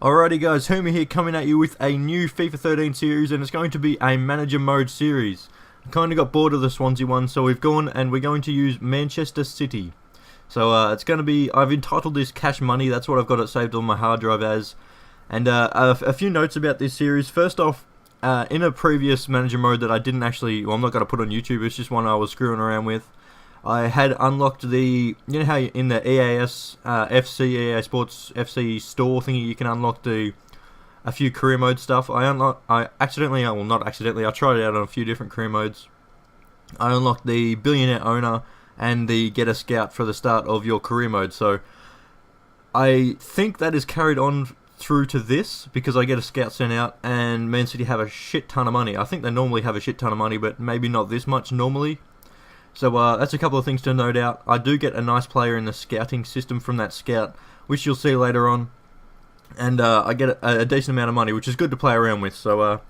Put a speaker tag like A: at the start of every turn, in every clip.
A: Alrighty guys, Homer here coming at you with a new FIFA 13 series, and it's going to be a manager mode series. I kind of got bored of the Swansea one, so we've gone and we're going to use Manchester City. So it's going to be, I've entitled this Cash Money, that's what I've got it saved on my hard drive as. And a few notes about this series. First off, in a previous manager mode that I didn't actually, well, I'm not going to put on YouTube, it's just one I was screwing around with. I had unlocked the, you know how in the EAS, EA Sports FC store thingy you can unlock a few career mode stuff. I accidentally, well not accidentally, I tried it out on a few different career modes. I unlocked the Billionaire Owner and the Get a Scout for the start of your career mode. So I think that is carried on through to this because I get a scout sent out and Man City have a shit ton of money. I think they normally have a shit ton of money, but maybe not this much normally. So that's a couple of things to note out. I do get a nice player in the scouting system from that scout, which you'll see later on. And I get a decent amount of money, which is good to play around with. So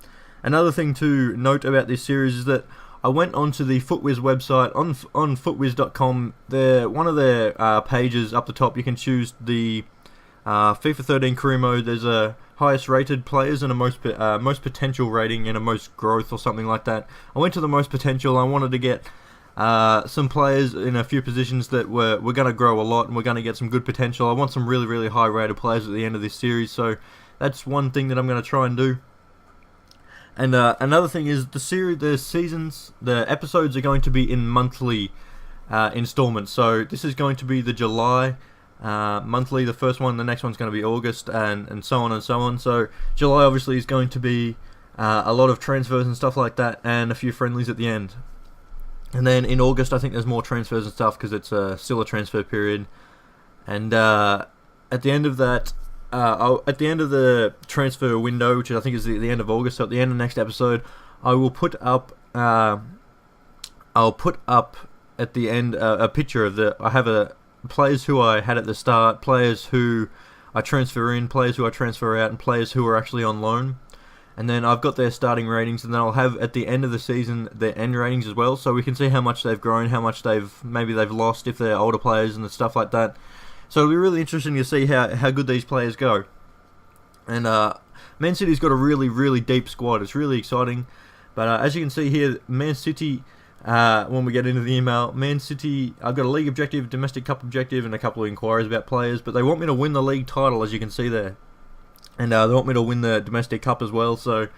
A: another thing to note about this series is that I went onto the FootWiz website, on footwiz.com. One of their pages up the top, you can choose the FIFA 13 career mode. There's a highest rated players and a most potential rating and a most growth or something like that. I went to the most potential. I wanted to get some players in a few positions that we're going to grow a lot and we're going to get some good potential. I want some really, really high rated players at the end of this series, so that's one thing that I'm going to try and do. And another thing is the episodes are going to be in monthly installments. So this is going to be the July monthly, the first one, the next one's going to be August, and so on and so on. So July obviously is going to be a lot of transfers and stuff like that, and a few friendlies at the end. And then in August, I think there's more transfers and stuff because it's still a transfer period. And at the end of that, at the end of the transfer window, which I think is the end of August, so at the end of the next episode, I will put up. I'll put up at the end a picture of I have players who I had at the start, players who I transfer in, players who I transfer out, and players who are actually on loan. And then I've got their starting ratings, and then I'll have at the end of the season their end ratings as well, so we can see how much they've grown, how much maybe they've lost if they're older players and stuff like that. So it'll be really interesting to see how good these players go. And Man City's got a really, really deep squad. It's really exciting. But as you can see here, Man City, when we get into the email, Man City, I've got a league objective, domestic cup objective, and a couple of inquiries about players, but they want me to win the league title, as you can see there. And they want me to win the domestic cup as well. So,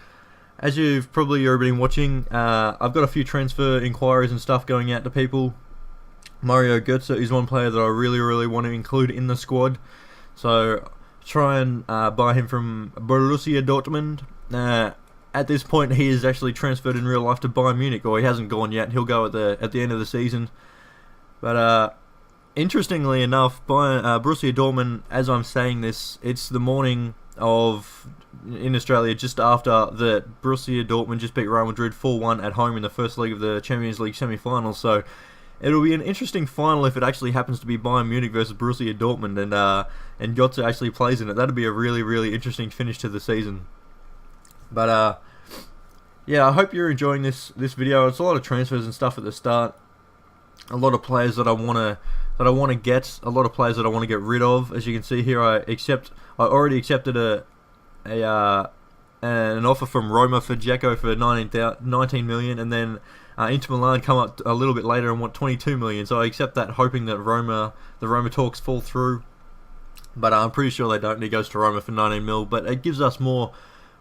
A: as you've probably already been watching, I've got a few transfer inquiries and stuff going out to people. Mario Götze is one player that I really, really want to include in the squad. So, try and buy him from Borussia Dortmund. At this point, he is actually transferred in real life to Bayern Munich, or he hasn't gone yet. He'll go at the end of the season. But interestingly enough, Borussia Dortmund, as I'm saying this, it's the morning in Australia, just after the Borussia Dortmund just beat Real Madrid 4-1 at home in the first leg of the Champions League semi-finals. So it'll be an interesting final if it actually happens to be Bayern Munich versus Borussia Dortmund, and Götze actually plays in it. That'd be a really, really interesting finish to the season. But yeah, I hope you're enjoying this video. It's a lot of transfers and stuff at the start. A lot of players that I want to get, a lot of players that I want to get rid of. As you can see here, I already accepted an offer from Roma for Dzeko for 19 million, and then Inter Milan come up a little bit later and want 22 million. So I accept that, hoping that the Roma talks fall through. But I'm pretty sure they don't, and he goes to Roma for 19 mil. But it gives us more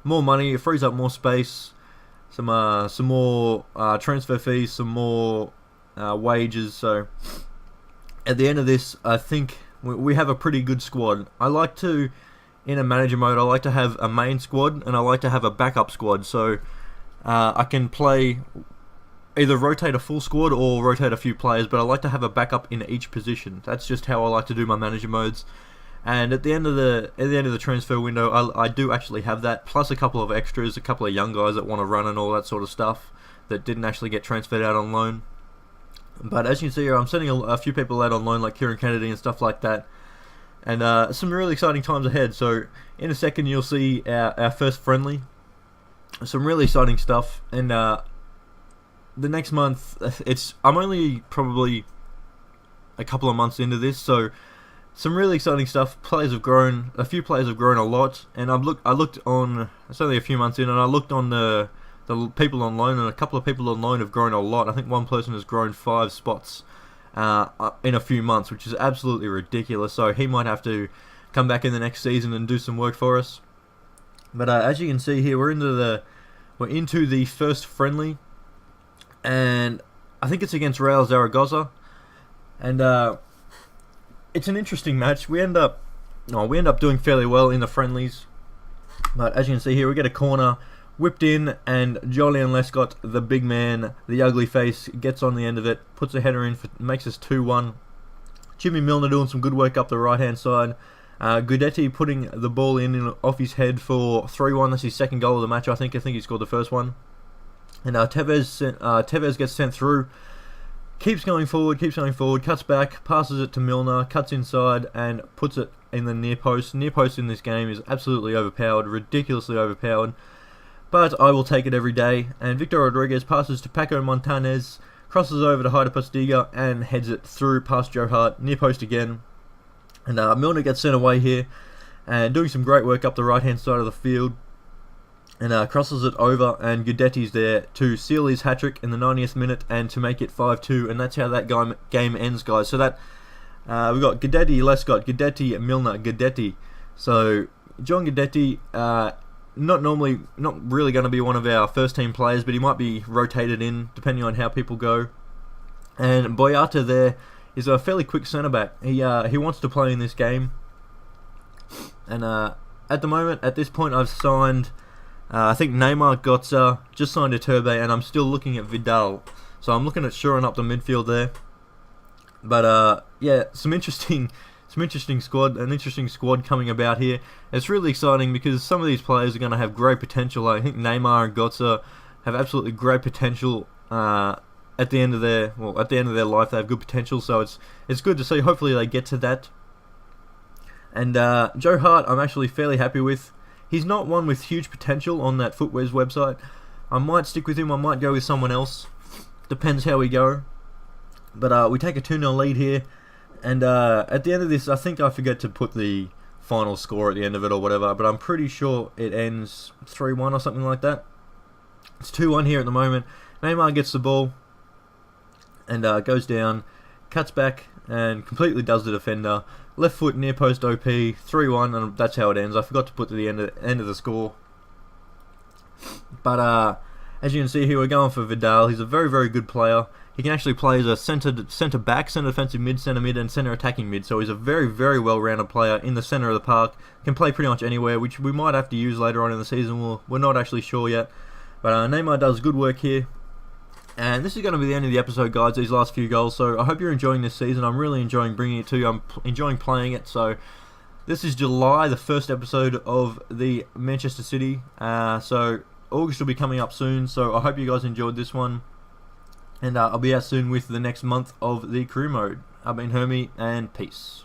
A: money. It frees up more space, some more transfer fees, some more wages. So at the end of this, I think we have a pretty good squad. I like to, in a manager mode, I like to have a main squad and I like to have a backup squad. So I can either rotate a full squad or rotate a few players, but I like to have a backup in each position. That's just how I like to do my manager modes. And at the end of the transfer window, I do actually have that, plus a couple of extras, a couple of young guys that want to run and all that sort of stuff that didn't actually get transferred out on loan. But as you can see here, I'm sending a few people out on loan, like Kieran Kennedy and stuff like that. And some really exciting times ahead. So in a second, you'll see our first friendly. Some really exciting stuff. And the next month, I'm only probably a couple of months into this, so some really exciting stuff. Players have grown. A few players have grown a lot, and I looked on. It's only a few months in, and I looked on the people on loan, and a couple of people on loan have grown a lot. I think one person has grown 5 spots in a few months, which is absolutely ridiculous. So he might have to come back in the next season and do some work for us. But as you can see here, we're into the first friendly, and I think it's against Real Zaragoza, and it's an interesting match. We end up doing fairly well in the friendlies, but as you can see here, we get a corner whipped in, and Jolyon Lescott, the big man, the ugly face, gets on the end of it, puts a header in, makes us 2-1. Jimmy Milner doing some good work up the right-hand side. Guidetti putting the ball in off his head for 3-1. That's his second goal of the match, I think. I think he scored the first one. And Tevez gets sent through. Keeps going forward, cuts back, passes it to Milner, cuts inside, and puts it in the near post. Near post in this game is absolutely overpowered, ridiculously overpowered. But I will take it every day. And Victor Rodriguez passes to Paco Montanez, crosses over to Heider Postiga, and heads it through past Joe Hart, near post again. And Milner gets sent away here, and doing some great work up the right-hand side of the field. And crosses it over, and Guidetti's there to seal his hat-trick in the 90th minute and to make it 5-2, and that's how that game ends, guys. So that we've got Guidetti, Lescott, Guidetti, Milner, Guidetti. So John Guidetti, not really going to be one of our first-team players, but he might be rotated in depending on how people go. And Boyata there is a fairly quick centre-back. He wants to play in this game, and at the moment, at this point, I've signed. I think Neymar Götze, just signed a Turbe, and I'm still looking at Vidal. So I'm looking at shoring up the midfield there. But yeah, an interesting squad coming about here. It's really exciting because some of these players are going to have great potential. I think Neymar and Götze have absolutely great potential. At the end of their life, they have good potential. So it's good to see. Hopefully they get to that. And Joe Hart, I'm actually fairly happy with. He's not one with huge potential on that Footwear's website. I might stick with him, I might go with someone else. Depends how we go. But we take a 2-0 lead here. And at the end of this, I think I forget to put the final score at the end of it or whatever. But I'm pretty sure it ends 3-1 or something like that. It's 2-1 here at the moment. Neymar gets the ball and goes down, cuts back and completely does the defender. Left foot near post OP, 3-1, and that's how it ends. I forgot to put the end of the score. But as you can see here, we're going for Vidal. He's a very, very good player. He can actually play as a centre back, centre defensive mid, centre mid, and centre attacking mid. So he's a very, very well-rounded player in the centre of the park. Can play pretty much anywhere, which we might have to use later on in the season. We're not actually sure yet. But Neymar does good work here. And this is going to be the end of the episode, guys, these last few goals. So I hope you're enjoying this season. I'm really enjoying bringing it to you. I'm enjoying playing it. So this is July, the first episode of the Manchester City. So August will be coming up soon. So I hope you guys enjoyed this one. And I'll be out soon with the next month of the career mode. I've been Hermie, and peace.